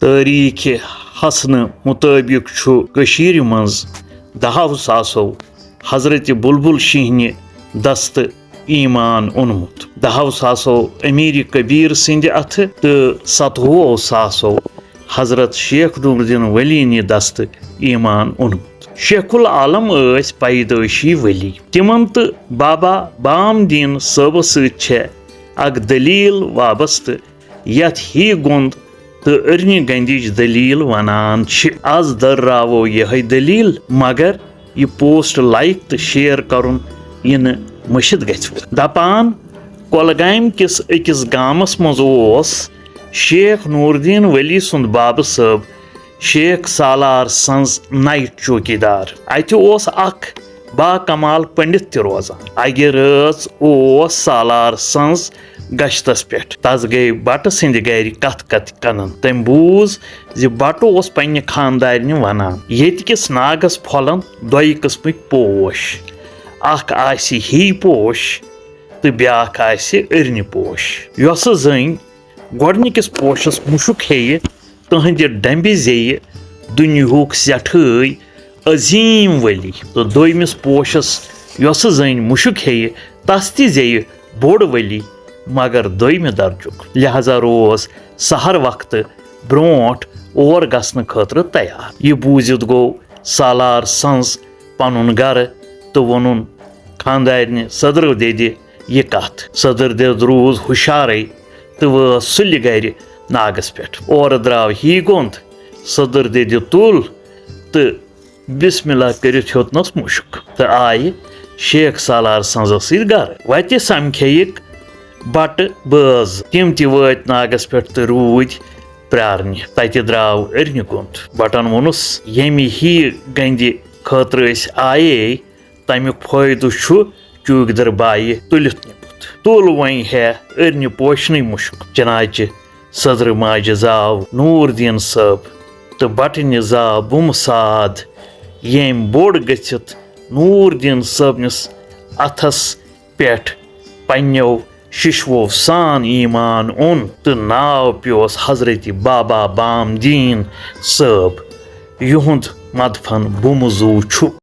तारीख हसन मुताबिक कशीर मज 10 सासों हजरत बुलबुल शीहने दस्त ईमान ओनमुत 10 सासों अमीर कबीर सिंध अथ तो 17 सासों हजरत शेख नूरुद्दीन वली ने दस्त ईमान ओनमुत। शेखुल आलम पैदाइशी वली तिमन तो बाबा बामदीन सब सक दलील वाबस्त यथ ही गुंद तो अरनि गंदिज दलील वनान आज दर्रावो यह दलील मगर यह पोस्ट लाइक तो शेयर करुन यह मशिद गथ दपान कोलगाम किस अकिस गामस मज शेख नूरुद्दीन वली सुंद बाब सब शेख सालार संज नाइट चौकीदार अत बाकमाल पंडित त रोजान अगे रच सालार संज गश्तस पे तस गई बट सिंध गर कत कनन तम बूज जि बट पन्ने खानदारन वनान येतकिस नागस फलन दोय किस्मक पोश अख आसि ही पोश तो ब्याख आसि अरनि पोश योस जन गोडनिकिस पोशस मुशुक हेय तहंदि डंबि जेय दुनियुक सेठै अजीम वली तो दोयमिस पोशस योस जन मुशुक हेय तस ति जेय बोड़ वली मगर दोयमि दर्जुक लिहाजा रोज सहर वक्त ब्रोट और गसन खतर तैयार यह बूजित गो सालार संज पनुन गर तो वोनुन खानदारनि सदर दे यह कथ सदर दे रूज हुशारे तो वह सुल गर नागस पे और द्राव ही गोंद सदर दे तुल तो बिस्मिल्लाह करित हेतनस मुशक तो आय शेख सालार संजो सत गर वत समखेक बट बज तिम ति वत नागस पे तो रूद प्रारने तत द्राव अरनि गुंद बटन वोनुस यमि ही गंदि खतर आये तमिक फायदु चूकदर बाय तुलित निमुत तुल वन है अरनि पोशन मुशक चनाचे सदर माज जाव नूरुद्दीन सब तो बटन जाव बुमसाद यम बोड़ गथित नूरुद्दीन सबनिस अथस पे पन्यो शिशवो सान ईमान ओन तो नाव प्योस हजरत बाबा बामदीन सब युहुंद मदफन बुमजू छु।